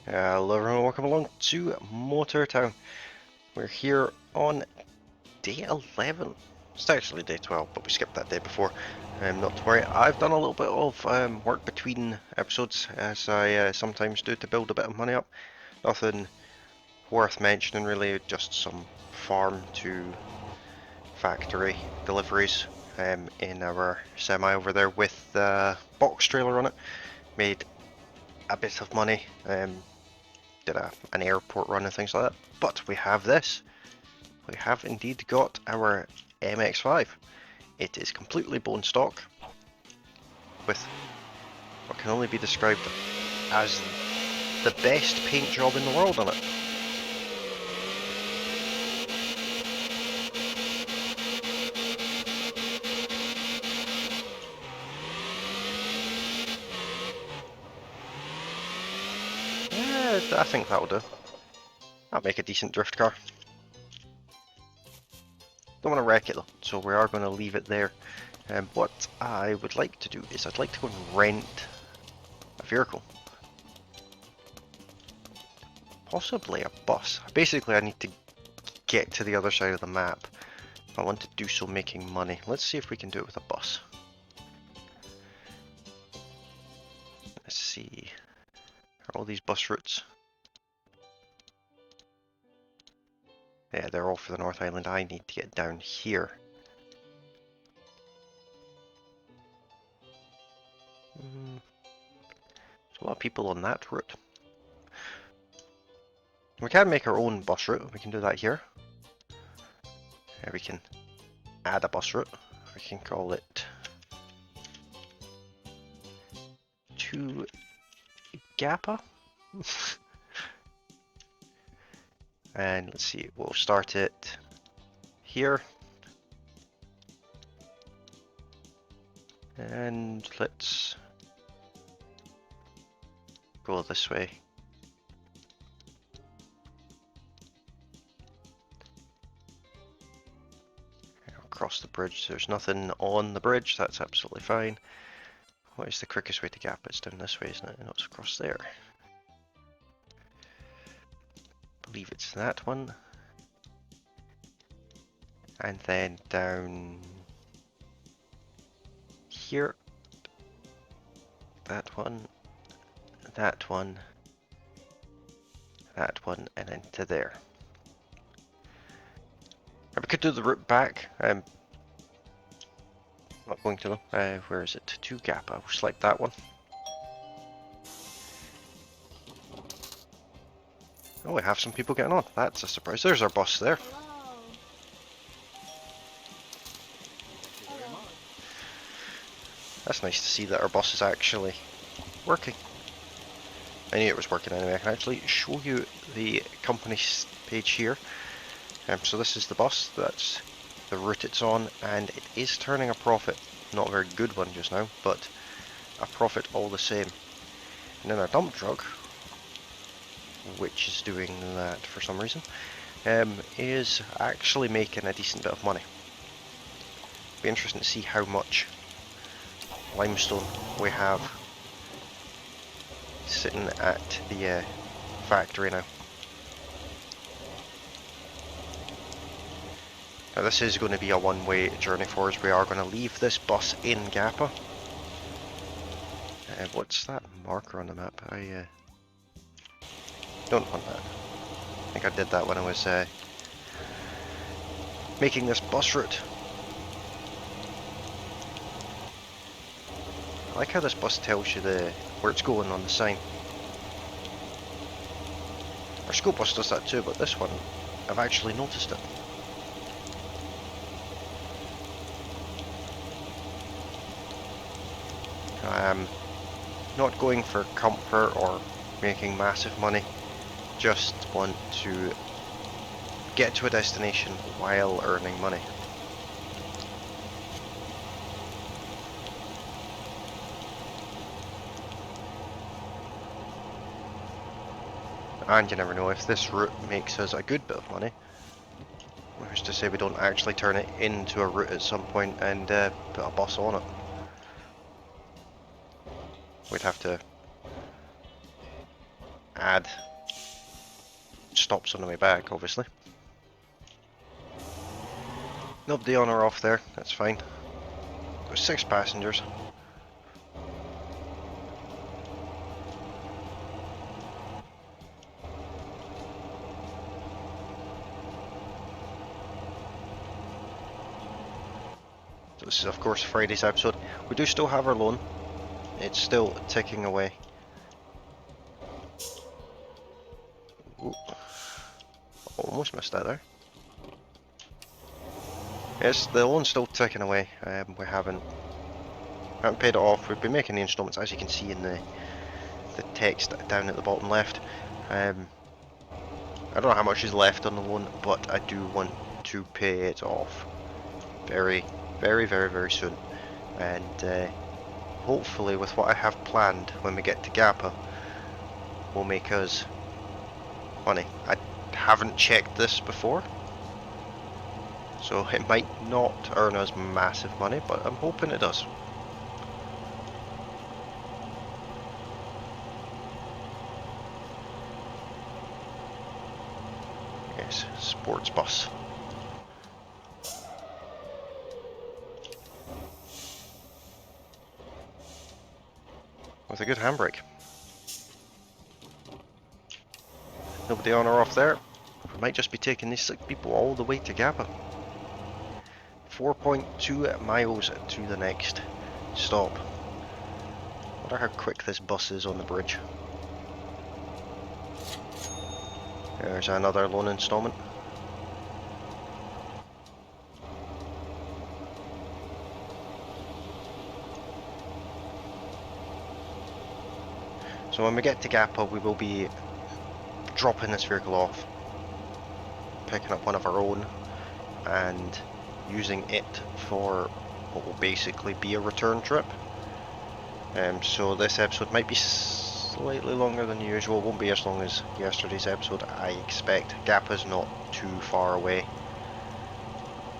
Hello everyone, welcome along to Motor Town. We're here on day 11. It's actually day 12, but we skipped that day before. Not to worry, I've done a little bit of work between episodes, as I sometimes do to build a bit of money up. Nothing worth mentioning really, just some farm to factory deliveries in our semi over there with the box trailer on it. Made a bit of money. Did an airport run and things like that. But we have this. We have indeed got our MX-5. It is completely bone stock with what can only be described as the best paint job in the world on it. Yeah, I think that'll do. That'll make a decent drift car. Don't want to wreck it though, so we are going to leave it there. What I would like to do is I'd like to go and rent a vehicle. Possibly a bus. Basically I need to get to the other side of the map. I want to do so making money. Let's see if we can do it with a bus. Let's see. Are all these bus routes? Yeah, they're all for the North Island. I need to get down here. There's a lot of people on that route. We can make our own bus route. We can do that here. We can add a bus route. We can call it to Gappa. And let's see, we'll start it here. And let's go this way. Across the bridge, there's nothing on the bridge, that's absolutely fine. What is the quickest way to Gap? It's down this way, isn't it? No, it's across there. I believe it's that one. And then down here. That one. That one. That one, and then to there. We could do the route back. Not going to them. Where is it? To Gap. I'll select that one. Oh, we have some people getting on. That's a surprise. There's our bus there. That's nice to see that our bus is actually working. I knew it was working anyway. I can actually show you the company page here. So this is the bus. That's the route it's on, and it is turning a profit. Not a very good one just now, but a profit all the same. And then our dump truck, which is doing that for some reason, is actually making a decent bit of money. Be interesting to see how much limestone we have sitting at the factory now. Now this is going to be a one-way journey for us. We are going to leave this bus in Gappa. What's that marker on the map? I don't want that. I think I did that when I was making this bus route. I like how this bus tells you where it's going on the sign. Our school bus does that too, but this one, I've actually noticed it. I'm not going for comfort or making massive money, just want to get to a destination while earning money. And you never know, if this route makes us a good bit of money, who's to say we don't actually turn it into a route at some point and put a bus on it. We'd have to add stops on the way back, obviously. Nobody on or off there, that's fine. Got 6 passengers. So this is of course Friday's episode. We do still have our loan. It's still ticking away. Ooh. Almost missed that there. Yes, the loan's still ticking away. We haven't paid it off. We've been making the instalments, as you can see in the text down at the bottom left. I don't know how much is left on the loan, but I do want to pay it off very, very, very, very soon. And hopefully, with what I have planned when we get to Gappa, will make us money. I haven't checked this before, so it might not earn us massive money, but I'm hoping it does. Yes, sports bus. With a good handbrake. Nobody on or off there. We might just be taking these 6 people all the way to Gappa. 4.2 miles to the next stop. Wonder how quick this bus is on the bridge. There's another loan installment. So when we get to Gappa, we will be dropping this vehicle off, picking up one of our own, and using it for what will basically be a return trip. So this episode might be slightly longer than usual. It won't be as long as yesterday's episode, I expect. Gappa's not too far away.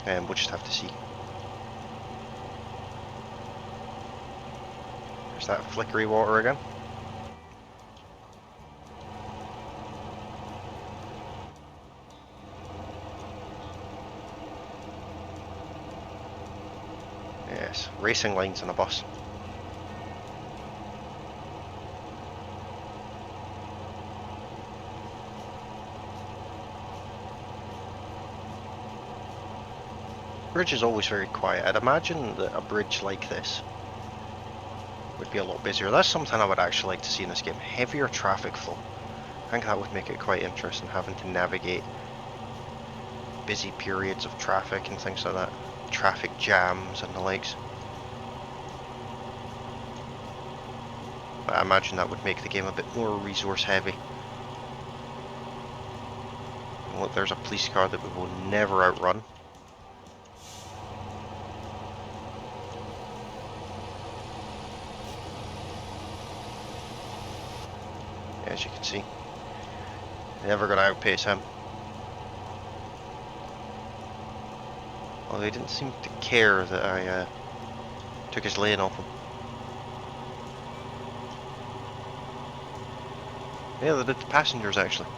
We'll just have to see. There's that flickery water again. Yes, racing lines on a bus. Bridge is always very quiet. I'd imagine that a bridge like this would be a lot busier. That's something I would actually like to see in this game. Heavier traffic flow. I think that would make it quite interesting, having to navigate busy periods of traffic and things like that. Traffic jams and the likes. But I imagine that would make the game a bit more resource heavy. And look, there's a police car that we will never outrun. As you can see, never gonna outpace him. Although he didn't seem to care that I took his lane off him. Yeah, they did the passengers actually.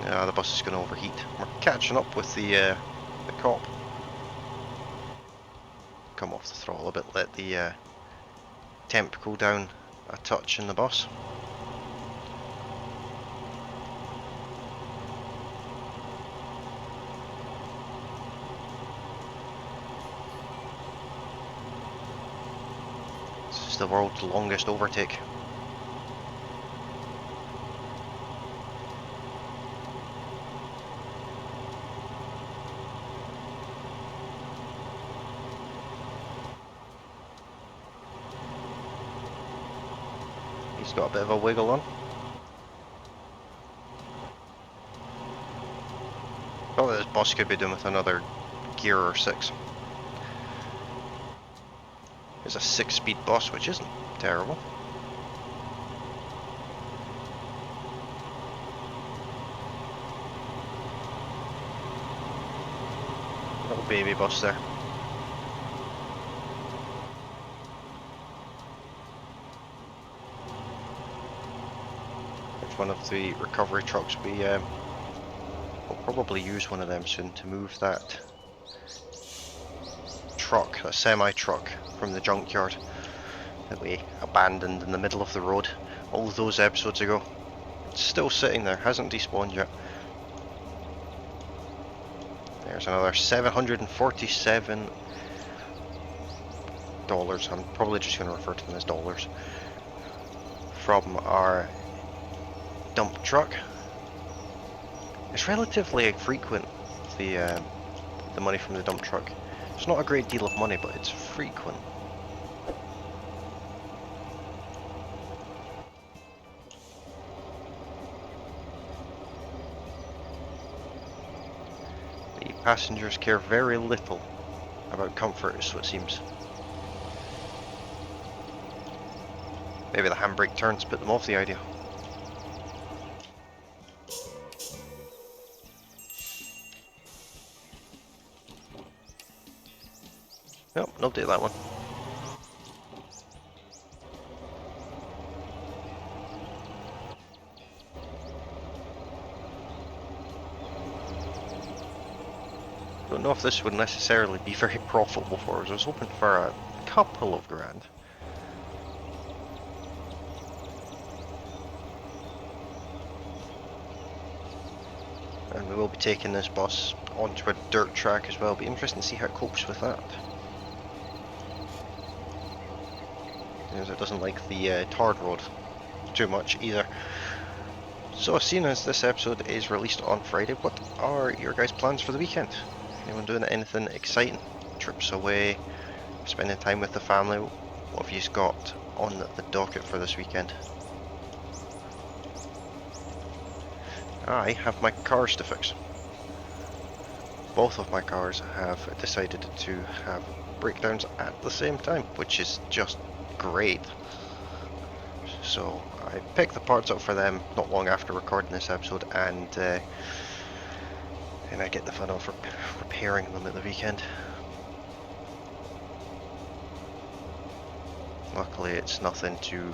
Yeah, the bus is gonna overheat. We're catching up with the cop. Come off the throttle a bit, let the temp go down a touch in the bus. This is the world's longest overtake. He's got a bit of a wiggle on. Thought this bus could be doing with another gear or 6. It's a 6-speed bus, which isn't terrible. Little baby bus there. It's one of the recovery trucks. We'll probably use one of them soon to move that truck, a semi-truck, from the junkyard that we abandoned in the middle of the road all those episodes ago. It's still sitting there, hasn't despawned yet. There's another $747. I'm probably just going to refer to them as dollars. From our dump truck. It's relatively frequent, the money from the dump truck. It's not a great deal of money, but it's frequent. The passengers care very little about comfort, so it seems. Maybe the handbrake turns put them off the idea. Nope, no update that one. Don't know if this would necessarily be very profitable for us. I was hoping for a couple of grand. And we will be taking this bus onto a dirt track as well. It'll be interesting to see how it copes with that. Because it doesn't like the tarred road too much either. So, seeing as this episode is released on Friday, what are your guys' plans for the weekend? Anyone doing anything exciting? Trips away? Spending time with the family? What have you got on the docket for this weekend? I have my cars to fix. Both of my cars have decided to have breakdowns at the same time, which is just great. So I picked the parts up for them not long after recording this episode, and I get the fun of repairing them at the weekend. Luckily it's nothing too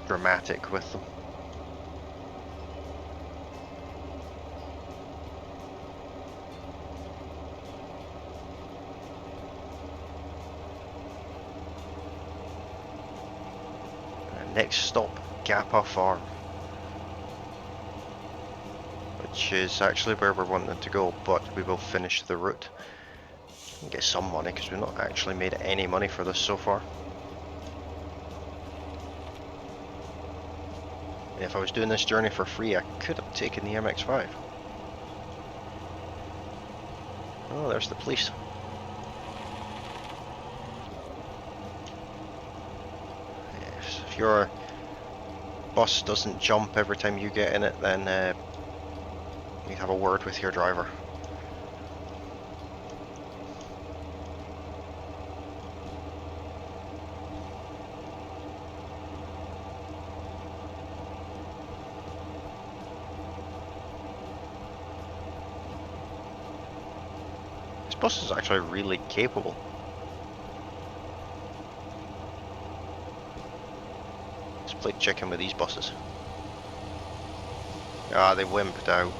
dramatic with them. Next stop, Gappa Farm, which is actually where we're wanting to go, but we will finish the route and get some money because we've not actually made any money for this so far. And if I was doing this journey for free, I could have taken the MX-5. Oh, there's the police. If your bus doesn't jump every time you get in it, then you have a word with your driver. This bus is actually really capable. Play chicken with these buses. Ah, they wimped out.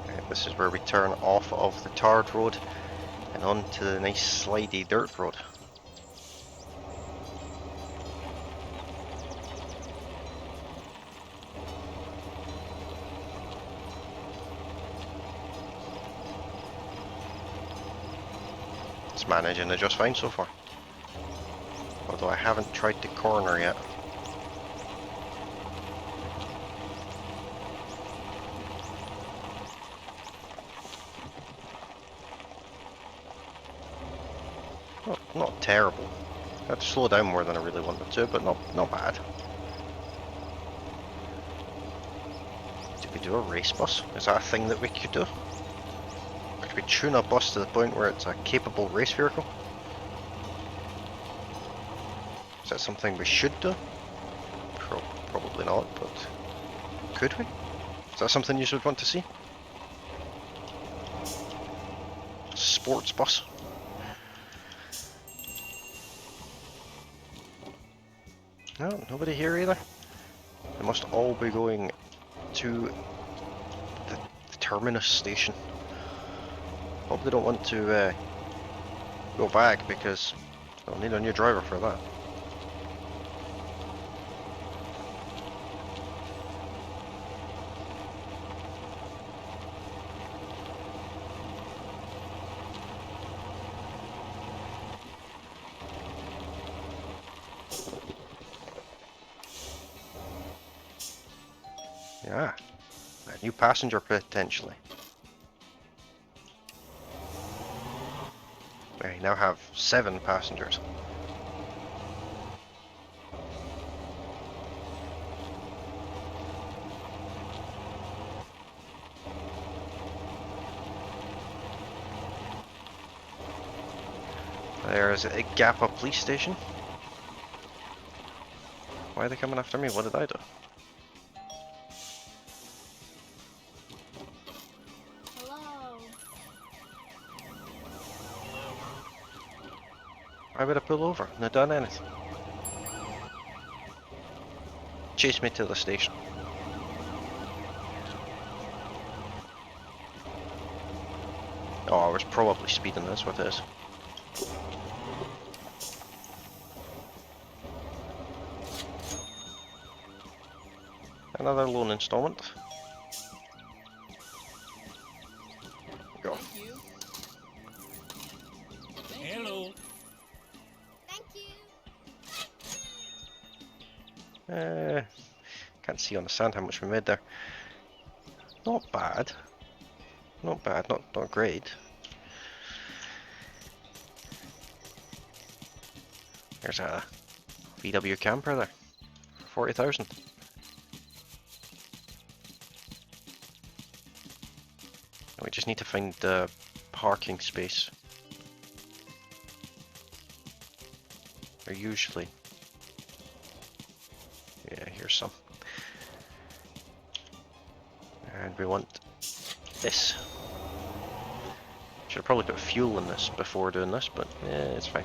Right, this is where we turn off of the tarred road and onto the nice slidey dirt road. Managing it just fine so far, although I haven't tried to corner yet. Not terrible. I had to slow down more than I really wanted to, but not bad. Did we do a race bus? Is that a thing that we could do? Could we tune a bus to the point where it's a capable race vehicle? Is that something we should do? Probably not, but could we? Is that something you would want to see? Sports bus. No, nobody here either. They must all be going to the terminus station. Hope they don't want to go back because they'll need a new driver for that. Yeah, a new passenger potentially. We now have 7 passengers. There's a Gappa police station. Why are they coming after me? What did I do? Hello. Why would I pull over? Not done anything. Chase me to the station. Oh, I was probably speeding, that's what it is. Another loan installment. Go. Thank you. Hello. Thank you. Can't see on the sand how much we made there. Not bad. Not bad, not great. There's a VW camper there. 40,000. We just need to find the parking space. Or usually. Yeah, here's some. And we want this. Should have probably put fuel in this before doing this, but it's fine.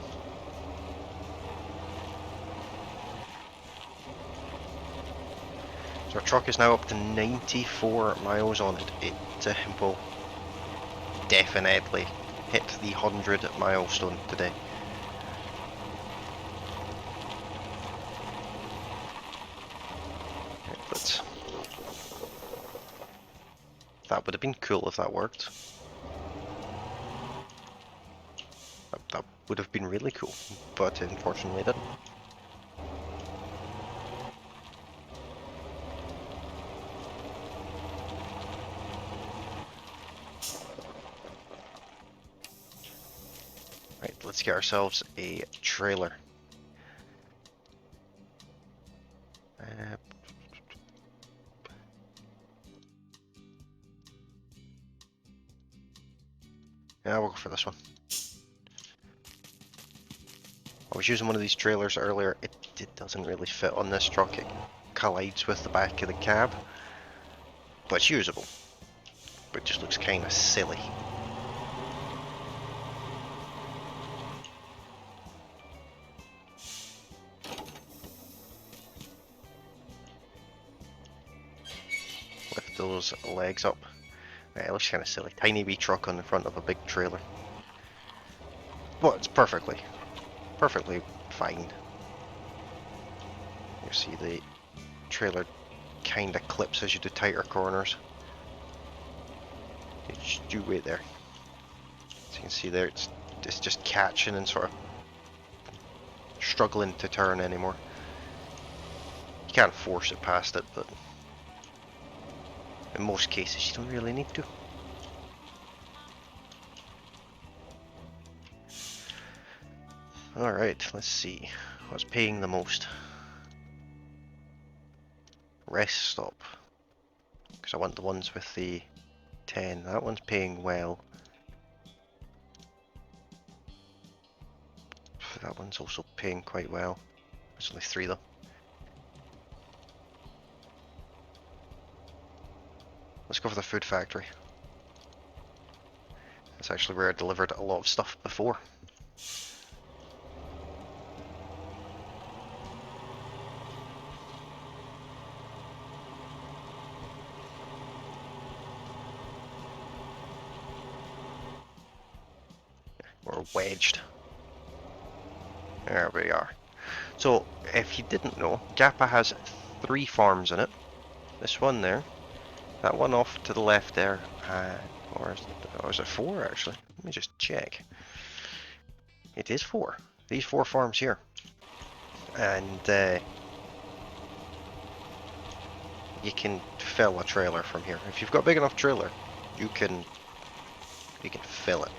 So our truck is now up to 94 miles on it. It will definitely hit the 100 milestone today. Right, let's... That would have been cool if that worked. That would have been really cool, but unfortunately it didn't. Right, let's get ourselves a trailer. Yeah, we'll go for this one. I was using one of these trailers earlier. It doesn't really fit on this truck. It collides with the back of the cab. But it's usable. But it just looks kind of silly. Lift those legs up. Right, it looks kind of silly. Tiny wee truck on the front of a big trailer. But it's perfectly fine. You see the trailer kind of clips as you do tighter corners. You wait there. So you can see there, it's just catching and sort of struggling to turn anymore. You can't force it past it, but in most cases you don't really need to. Alright, let's see. What's paying the most? Rest stop. Because I want the ones with the 10. That one's paying well. That one's also paying quite well. There's only 3 though. Let's go for the food factory. That's actually where I delivered a lot of stuff before. We're wedged. There we are. So, if you didn't know, Gappa has 3 farms in it. This one there, that one off to the left there, or is it 4 actually? Let me just check. It is 4. These 4 farms here. And you can fill a trailer from here. If you've got a big enough trailer, you can fill it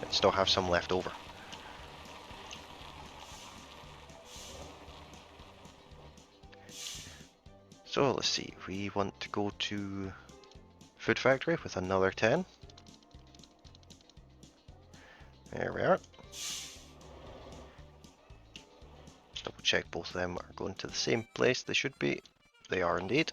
and still have some left over. So let's see, we want to go to Food Factory with another 10. There we are. Just double check both of them are going to the same place. They should be. They are indeed.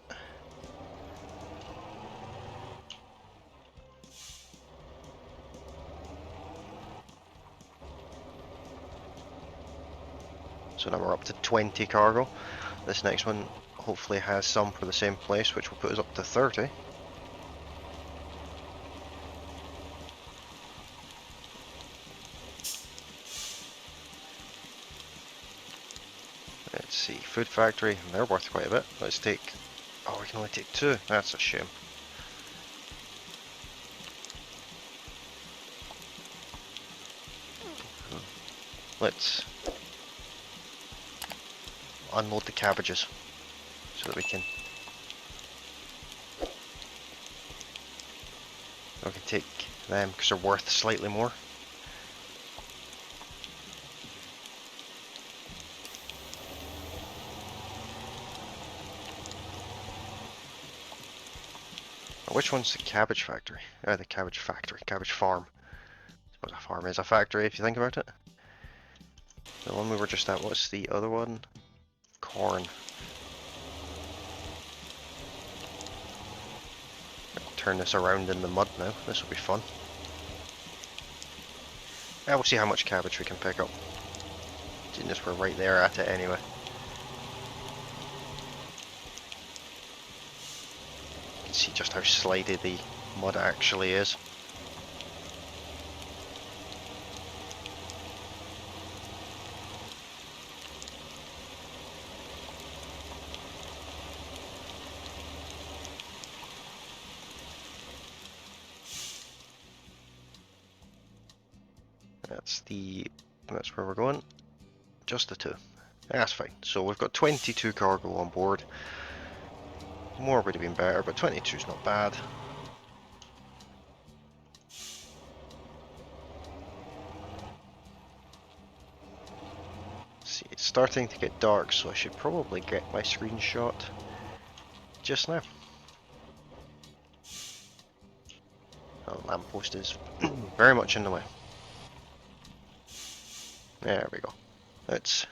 So now we're up to 20 cargo. This next one hopefully has some for the same place, which will put us up to 30. Let's see, Food Factory, they're worth quite a bit. Let's take, oh, we can only take 2, that's a shame. Let's unload the cabbages so that we can take them because they're worth slightly more. Which one's the cabbage factory? The cabbage factory, cabbage farm. But a farm is a factory if you think about it. The one we were just at, what's the other one? Corn. Turn this around in the mud now, this will be fun. Yeah, we'll see how much cabbage we can pick up. Genius, we're right there at it anyway. You can see just how slidey the mud actually is. That's where we're going. Just the 2. That's fine. So we've got 22 cargo on board. More would have been better, but 22 is not bad. See, it's starting to get dark, so I should probably get my screenshot just now. Oh, the lamppost is very much in the way. There we go. Let's...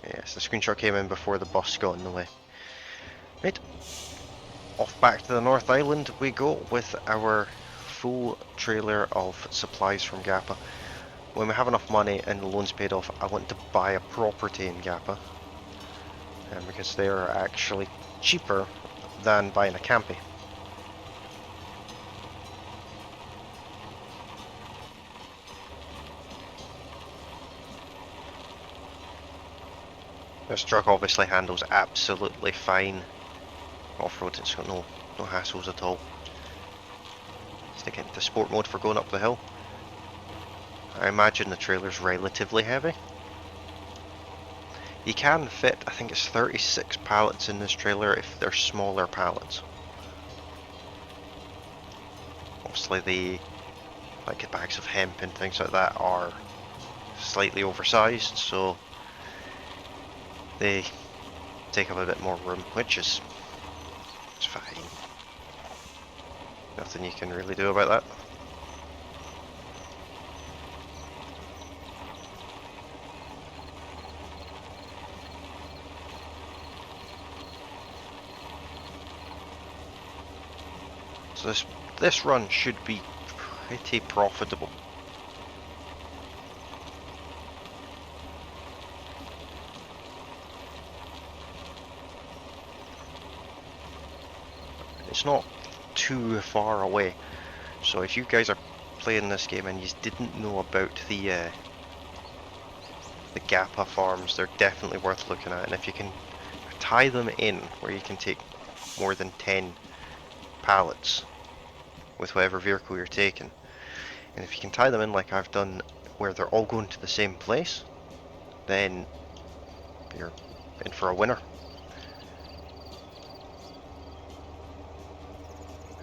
Yes, the screenshot came in before the bus got in the way. Right. Off back to the North Island we go with our full trailer of supplies from Gappa. When we have enough money and the loan's paid off, I want to buy a property in Gappa. Because they are actually cheaper than buying a campy. This truck obviously handles absolutely fine off-road, it's got no hassles at all. Stick it into sport mode for going up the hill. I imagine the trailer's relatively heavy. You can fit, I think it's 36 pallets in this trailer if they're smaller pallets. Obviously the bags of hemp and things like that are slightly oversized, so they take up a bit more room, which is fine. Nothing you can really do about that. So this run should be pretty profitable. It's not too far away, so if you guys are playing this game and you didn't know about the Gappa farms, they're definitely worth looking at. And if you can tie them in where you can take more than 10 pallets with whatever vehicle you're taking, and if you can tie them in like I've done where they're all going to the same place, then you're in for a winner.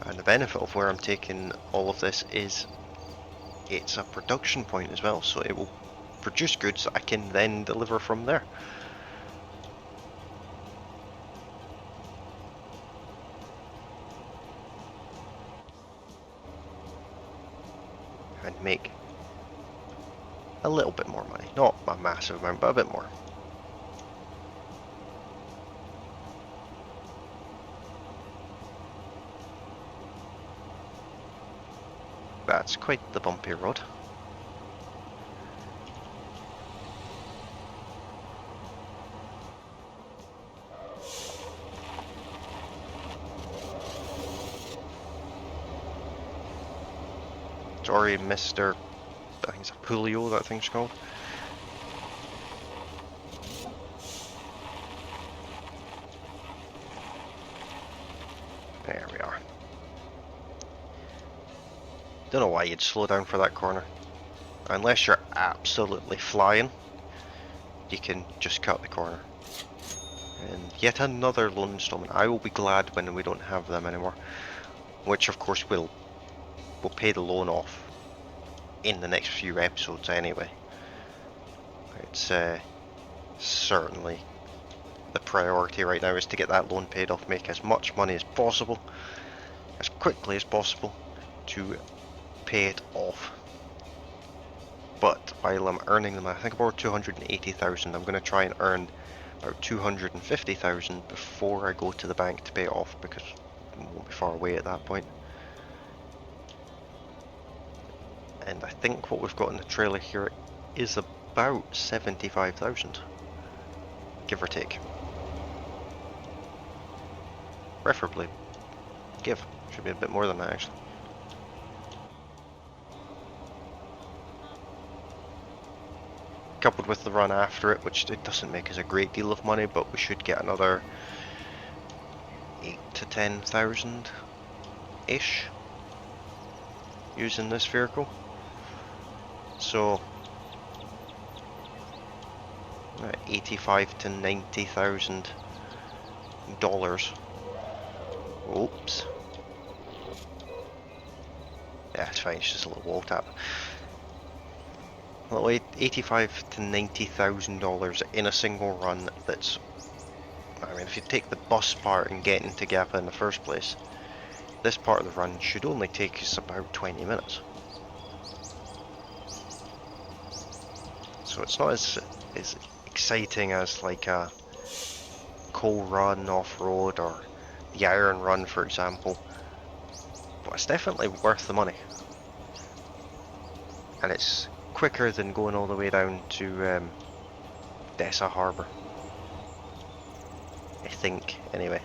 And the benefit of where I'm taking all of this is it's a production point as well, so it will produce goods that I can then deliver from there. And make a little bit more money. Not a massive amount, but a bit more. That's quite the bumpy road. Sorry, Mr. I think it's a Pulio, that thing's called. There we are. Don't know why you'd slow down for that corner. Unless you're absolutely flying, you can just cut the corner. And yet another loan installment. I will be glad when we don't have them anymore. Which of course we'll pay the loan off in the next few episodes anyway. It's certainly the priority right now is to get that loan paid off, make as much money as possible, as quickly as possible, to pay it off. But while I'm earning them, I think about 280,000, I'm going to try and earn about 250,000 before I go to the bank to pay it off, because it won't be far away at that point. And I think what we've got in the trailer here is about 75,000, give or take. Preferably give, should be a bit more than that actually. Coupled with the run after it, which it doesn't make us a great deal of money, but we should get another 8 to 10,000 ish using this vehicle. So 85 to 90,000 dollars. Oops. Yeah, it's fine. It's just a little wall tap. Well, 85 to 90,000 dollars in a single run. That's, I mean, if you take the bus part and get into Gappa in the first place, this part of the run should only take us about 20 minutes. So it's not as exciting as like a coal run off-road or the iron run, for example, but it's definitely worth the money. And it's quicker than going all the way down to Dessa Harbour, I think, anyway.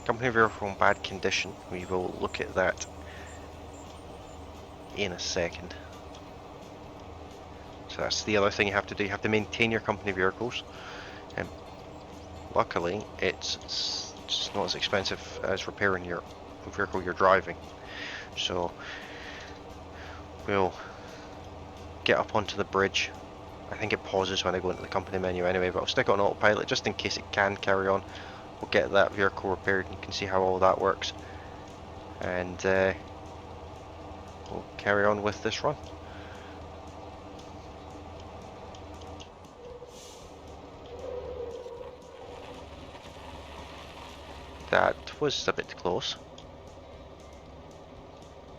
Company vehicle in bad condition, we will look at that in a second. So that's the other thing you have to do, you have to maintain your company vehicles. Luckily, it's not as expensive as repairing your vehicle you're driving. So we'll get up onto the bridge. I think it pauses when I go into the company menu anyway, but I'll stick it on autopilot just in case it can carry on. We'll get that vehicle repaired and you can see how all that works. And we'll carry on with this run. That was a bit close.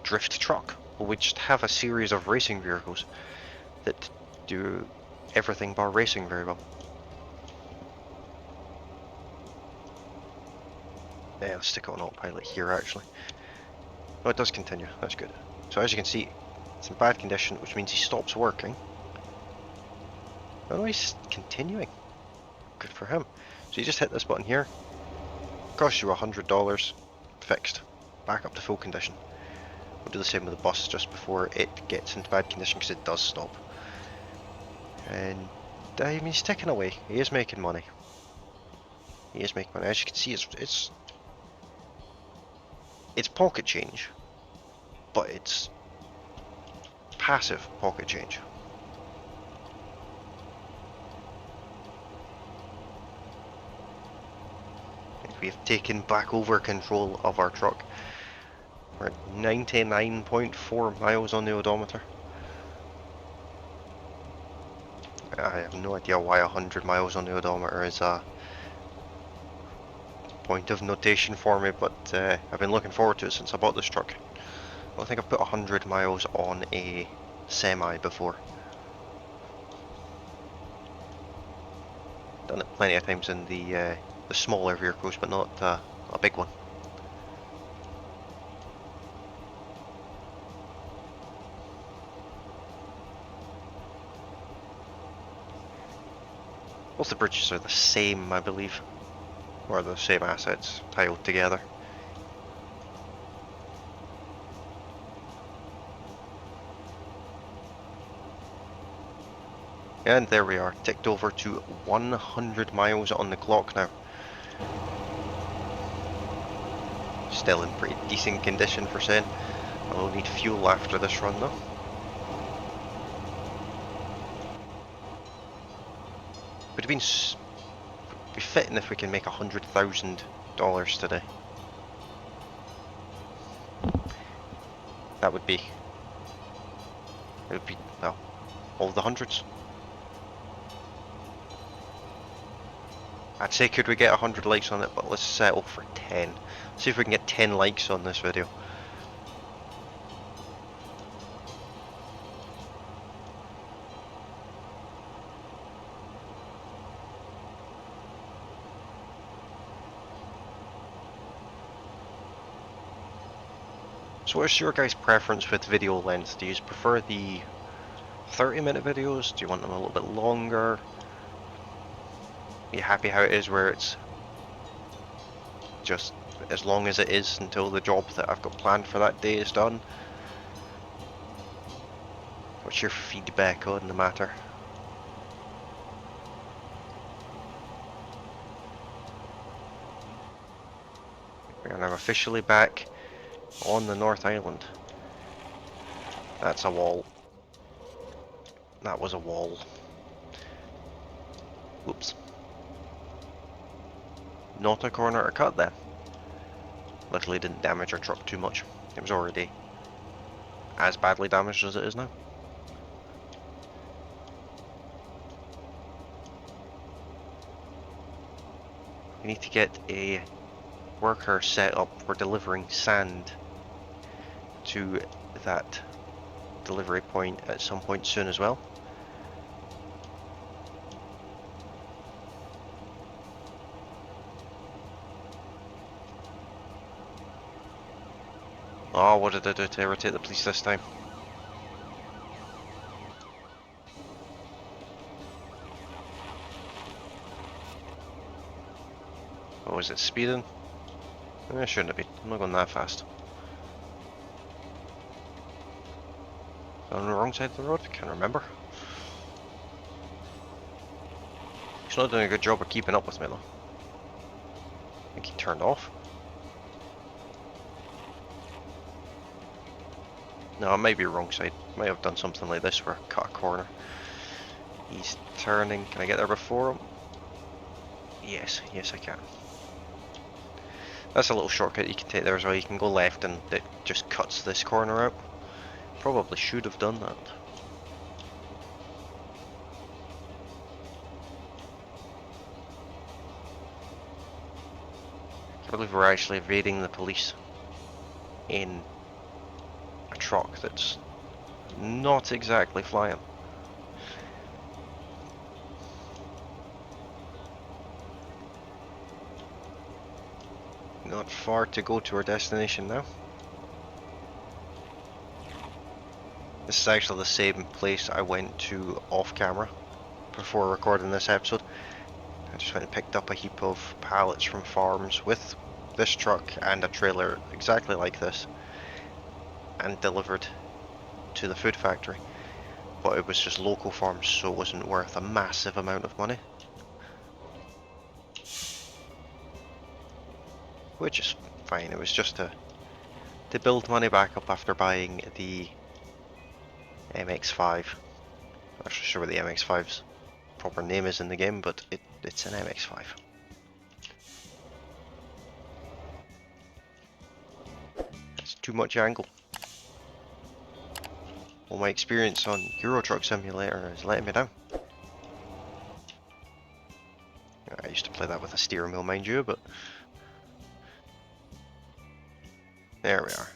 Drift truck. Well, we just have a series of racing vehicles that do everything bar racing very well. Yeah, let's stick it on autopilot here actually. Oh, it does continue. That's good. So as you can see, it's in bad condition, which means he stops working. Oh no, he's continuing. Good for him. So you just hit this button here. Costs you $100. Fixed. Back up to full condition. We'll do the same with the bus just before it gets into bad condition because it does stop. And I mean, he's ticking away. He is making money. He is making money. As you can see, it's pocket change, but it's passive pocket change. And we have taken back over control of our truck. We're at 99.4 miles on the odometer. I have no idea why 100 miles on the odometer is a point of notation for me, but I've been looking forward to it since I bought this truck. I don't think I've put 100 miles on a semi before. Done it plenty of times in the smaller vehicles, but not a big one. Both the bridges are the same, I believe, or the same assets tiled together. And there we are, ticked over to 100 miles on the clock now. Still in pretty decent condition for saying. I will need fuel after this run though. Would have be fitting if we can make $100,000 today. That would be, it would be, well, all the hundreds. I'd say could we get 100 likes on it, but let's settle for 10. See if we can get 10 likes on this video. So what's your guys' preference with video length? Do you prefer the 30-minute videos? Do you want them a little bit longer? Are you happy how it is where it's just as long as it is until the job that I've got planned for that day is done? What's your feedback on the matter? We are now officially back on the North Island. That's a wall. That was a wall. Whoops. Not a corner to cut then. Luckily didn't damage our truck too much. It was already as badly damaged as it is now. We need to get a worker set up for delivering sand to that delivery point at some point soon as well. Oh, what did I do to irritate the police this time? Oh, is it speeding? It shouldn't have been. I'm not going that fast. On the wrong side of the road? I can't remember. He's not doing a good job of keeping up with me though. I think he turned off. No, it might be wrong side. Might have done something like this where I cut a corner. He's turning. Can I get there before him? Yes, yes I can. That's a little shortcut you can take there as well. You can go left and it just cuts this corner out. Probably should have done that. I believe we're actually evading the police in a truck that's not exactly flying. Not far to go to our destination now. This is actually the same place I went to off camera before recording this episode. I just went and picked up a heap of pallets from farms with this truck and a trailer exactly like this and delivered to the food factory. But it was just local farms, so it wasn't worth a massive amount of money. Which is fine, it was just to build money back up after buying the MX-5. I'm not sure what the MX-5's proper name is in the game, but it's an MX-5. It's too much angle. Well, my experience on Euro Truck Simulator is letting me down. I used to play that with a steering wheel, mind you, but there we are.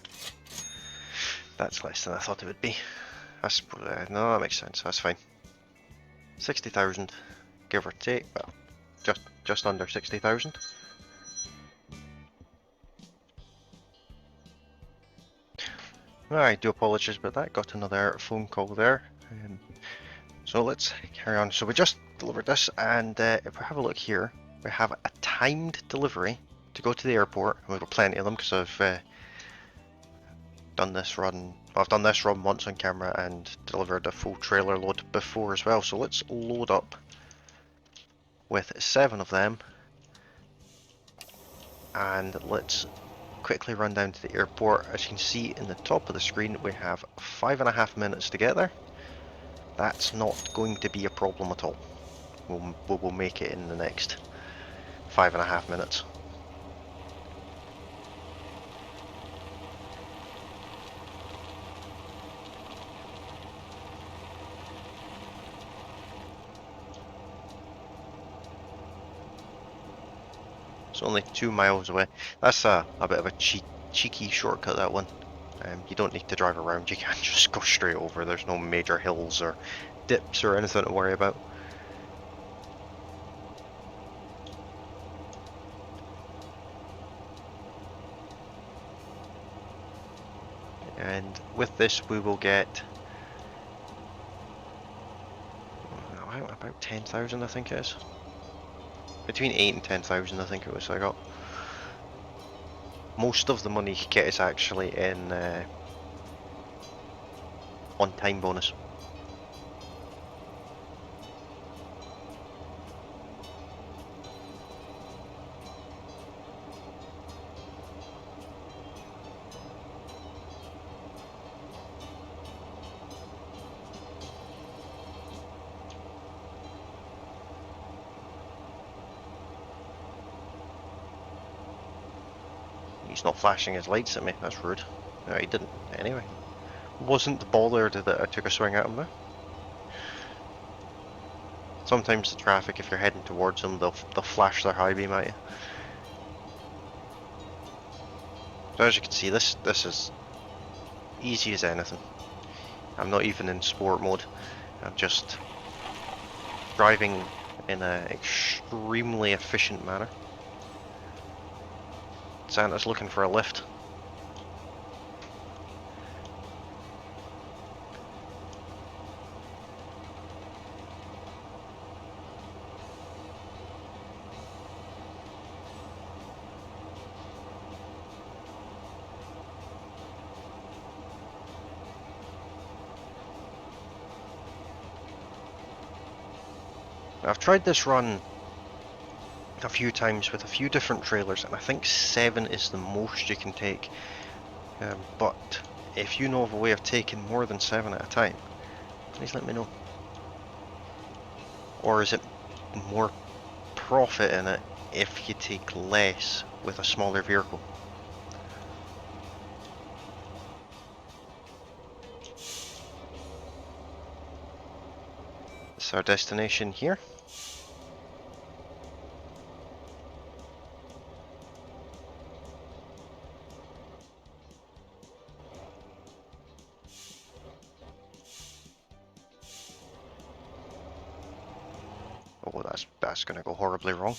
That's less than I thought it would be. That's, no, that makes sense. That's fine. 60,000, give or take. Well, just under 60,000. I do apologise about that. Got another phone call there. So let's carry on. So we just delivered this, and if we have a look here, we have a timed delivery to go to the airport. We've got plenty of them because I've done this run. Well, I've done this run once on camera and delivered a full trailer load before as well. So let's load up with 7 of them, and let's quickly run down to the airport. As you can see in the top of the screen, we have 5.5 minutes to get there. That's not going to be a problem at all. We'll make it in the next 5.5 minutes. It's only 2 miles away. That's a bit of a cheeky shortcut, that one. You don't need to drive around, you can just go straight over. There's no major hills or dips or anything to worry about. And with this we will get about 10,000, I think it is. Between 8 and 10,000, I think it was I got. Most of the money you get is actually in on-time bonus. He's not flashing his lights at me, that's rude. No, he didn't. Anyway. Wasn't bothered that I took a swing at him though. Sometimes the traffic, if you're heading towards them, they'll flash their high beam at you. So as you can see, this is easy as anything. I'm not even in sport mode. I'm just driving in an extremely efficient manner. Santa's looking for a lift. I've tried this run a few times with a few different trailers, and I think 7 is the most you can take. But if you know of a way of taking more than 7 at a time, please let me know. Or is it more profit in it if you take less with a smaller vehicle? This is our destination here. Oh, that's gonna go horribly wrong.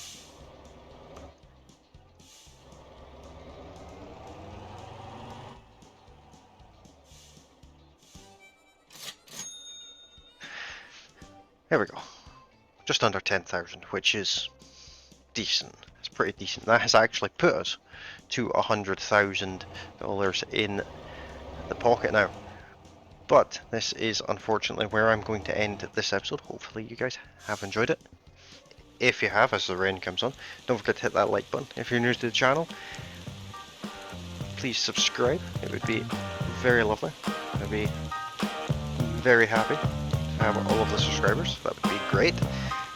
There we go. Just under 10,000, which is decent. It's pretty decent. That has actually put us to $100,000 in the pocket now. But this is unfortunately where I'm going to end this episode. Hopefully you guys have enjoyed it. If you have, as the rain comes on, don't forget to hit that like button. If you're new to the channel, please subscribe. It would be very lovely. I'd be very happy to have all of the subscribers. That would be great.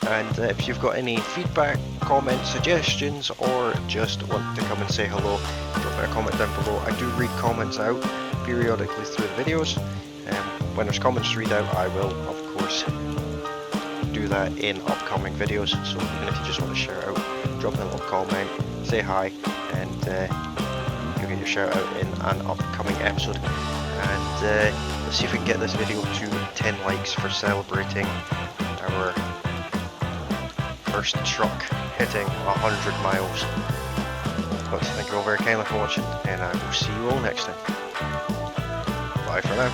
And if you've got any feedback, comments, suggestions, or just want to come and say hello, drop me a comment down below. I do read comments out periodically through the videos. When there's comments to read out, I will, of course, do that in upcoming videos. So even if you just want to shout out, drop me a little comment, say hi, and you'll get your shout out in an upcoming episode. And let's see if we can get this video to 10 likes for celebrating our first truck hitting 100 miles. But thank you all very kindly for watching, and I will see you all next time. Bye for now.